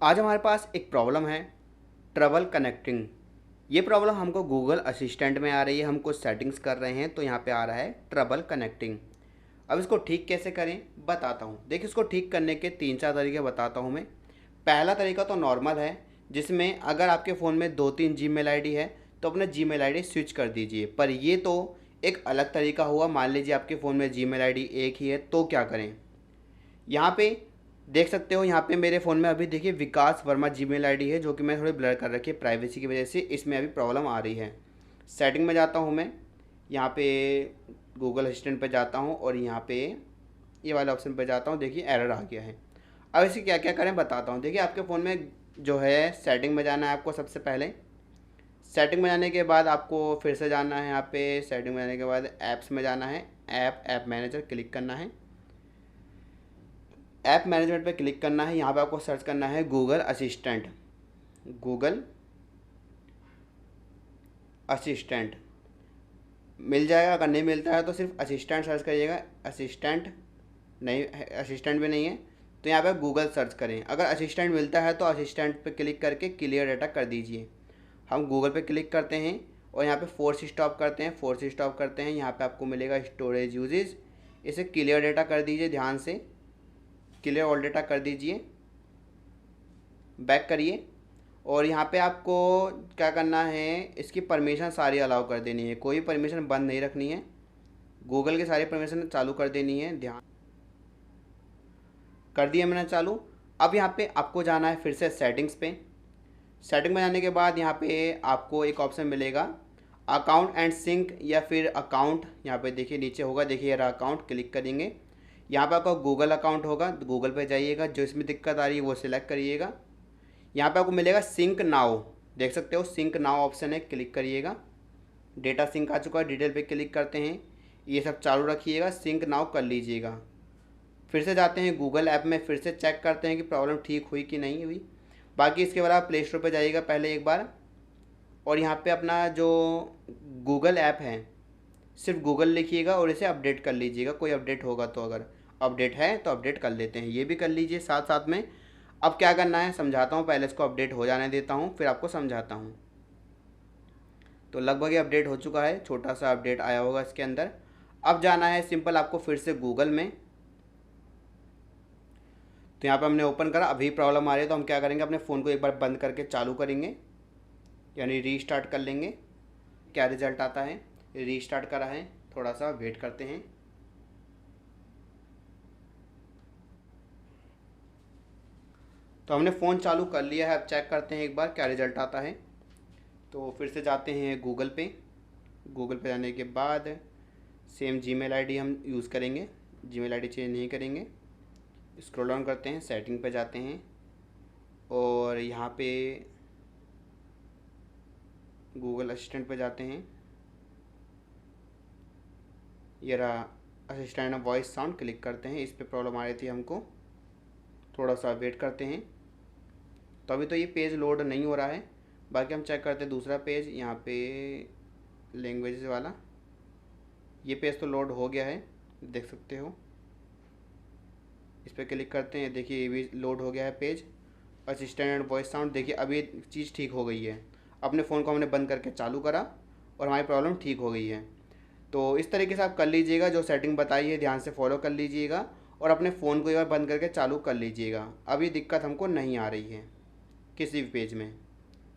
आज हमारे पास एक प्रॉब्लम है, ट्रबल कनेक्टिंग। ये प्रॉब्लम हमको गूगल असिस्टेंट में आ रही है। हम कुछ सेटिंग्स कर रहे हैं तो यहाँ पे आ रहा है ट्रबल कनेक्टिंग। अब इसको ठीक कैसे करें बताता हूँ। देखिए, इसको ठीक करने के 3-4 तरीके बताता हूँ मैं। पहला तरीका तो नॉर्मल है, जिसमें अगर आपके फ़ोन में 2-3 जीमेल आईडी है तो अपना जीमेल आईडी स्विच कर दीजिए। पर ये तो एक अलग तरीका हुआ। मान लीजिए आपके फ़ोन में जीमेल आईडी एक ही है तो क्या करें। यहाँ पे देख सकते हो, यहाँ पे मेरे फ़ोन में अभी देखिए विकास वर्मा जीमेल आईडी है, जो कि मैं थोड़ी ब्लर कर रखी है प्राइवेसी की वजह से। इसमें अभी प्रॉब्लम आ रही है। सेटिंग में जाता हूँ मैं, यहाँ पे गूगल असिस्टेंट पे जाता हूँ और यहाँ पे ये वाले ऑप्शन पे जाता हूँ। देखिए एरर आ गया है। अब इसे क्या क्या करें बताता हूँ। देखिए, आपके फ़ोन में जो है सेटिंग में जाना है आपको। सबसे पहले सेटिंग में जाने के बाद आपको फिर से जाना है, यहाँ पे सेटिंग में जाने के बाद ऐप्स में जाना है। ऐप मैनेजर क्लिक करना है। ऐप मैनेजमेंट पे क्लिक करना है। यहाँ पे आपको सर्च करना है गूगल असिस्टेंट। गूगल असिस्टेंट मिल जाएगा। अगर नहीं मिलता है तो सिर्फ असिस्टेंट सर्च करिएगा। असिस्टेंट नहीं, असिस्टेंट भी नहीं है तो यहाँ पे गूगल सर्च करें। अगर असिस्टेंट मिलता है तो असिस्टेंट पे क्लिक करके क्लियर डाटा कर दीजिए। हम गूगल पे क्लिक करते हैं और यहाँ पे फोर्स स्टॉप करते हैं। फोर्स स्टॉप करते हैं, यहाँ पे आपको मिलेगा स्टोरेज यूजेज। इसे क्लियर डाटा कर दीजिए, ध्यान से क्लियर ऑल डाटा कर दीजिए। बैक करिए और यहाँ पे आपको क्या करना है, इसकी परमिशन सारी अलाउ कर देनी है। कोई परमिशन बंद नहीं रखनी है। गूगल की सारी परमिशन चालू कर देनी है। ध्यान कर दिया मैंने चालू। अब यहाँ पे आपको जाना है फिर से सेटिंग्स पे। सेटिंग में जाने के बाद यहाँ पे आपको एक ऑप्शन मिलेगा अकाउंट एंड सिंक, या फिर अकाउंट। यहाँ पे देखिए नीचे होगा, देखिए यार अकाउंट। क्लिक करेंगे, यहाँ पे आपका गूगल अकाउंट होगा तो गूगल पे जाइएगा। जो इसमें दिक्कत आ रही है वो सिलेक्ट करिएगा। यहाँ पे आपको मिलेगा सिंक नाउ, देख सकते हो सिंक नाउ ऑप्शन है, क्लिक करिएगा। डेटा सिंक आ चुका है, डिटेल पे क्लिक करते हैं। ये सब चालू रखिएगा, सिंक नाउ कर लीजिएगा। फिर से जाते हैं गूगल ऐप में, फिर से चेक करते हैं कि प्रॉब्लम ठीक हुई कि नहीं हुई। बाकी इसके बाद आप प्ले स्टोर पर जाइएगा पहले एक बार, और यहाँ पे अपना जो गूगल ऐप है सिर्फ गूगल लिखिएगा और इसे अपडेट कर लीजिएगा। कोई अपडेट होगा तो, अगर अपडेट है तो अपडेट कर लेते हैं, ये भी कर लीजिए साथ साथ में। अब क्या करना है समझाता हूँ। पहले इसको अपडेट हो जाने देता हूँ, फिर आपको समझाता हूँ। तो लगभग ये अपडेट हो चुका है, छोटा सा अपडेट आया होगा इसके अंदर। अब जाना है सिंपल आपको फिर से गूगल में। तो यहाँ पे हमने ओपन करा, अभी प्रॉब्लम आ रही है तो हम क्या करेंगे, अपने फ़ोन को एक बार बंद करके चालू करेंगे, यानी रीस्टार्ट कर लेंगे। क्या रिज़ल्ट आता है, रीस्टार्ट करा है, थोड़ा सा वेट करते हैं। तो हमने फ़ोन चालू कर लिया है। अब चेक करते हैं एक बार क्या रिज़ल्ट आता है। तो फिर से जाते हैं गूगल पे। गूगल पे जाने के बाद सेम जीमेल आईडी हम यूज़ करेंगे, जीमेल आईडी चेंज नहीं करेंगे। स्क्रॉल डाउन करते हैं, सेटिंग पे जाते हैं और यहाँ पे गूगल असिस्टेंट पे जाते हैं। ये रहा असिस्टेंट वॉइस साउंड, क्लिक करते हैं। इस पे प्रॉब्लम आ रही थी हमको, थोड़ा सा वेट करते हैं। तो अभी तो ये पेज लोड नहीं हो रहा है। बाकी हम चेक करते हैं दूसरा पेज, यहाँ पे लैंग्वेजेस वाला। ये पेज तो लोड हो गया है, देख सकते हो। इस पर क्लिक करते हैं, देखिए ये भी लोड हो गया है page. Assistant and voice sound, देखिए अभी चीज़ ठीक हो गई है। अपने फ़ोन को हमने बंद करके चालू करा और हमारी प्रॉब्लम ठीक हो गई है। तो इस तरीके से आप कर लीजिएगा, जो सेटिंग बताई है ध्यान से फॉलो कर लीजिएगा और अपने फ़ोन को एक बार बंद करके चालू कर लीजिएगा। अभी दिक्कत हमको नहीं आ रही है किसी भी पेज में।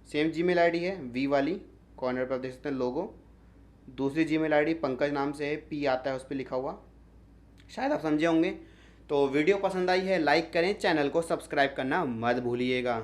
सेम जीमेल आईडी है, वी वाली, कॉर्नर पर देख सकते हैं लोगो। दूसरी जीमेल आईडी पंकज नाम से है, पी आता है उस पर लिखा हुआ, शायद आप समझे होंगे। तो वीडियो पसंद आई है लाइक करें, चैनल को सब्सक्राइब करना मत भूलिएगा।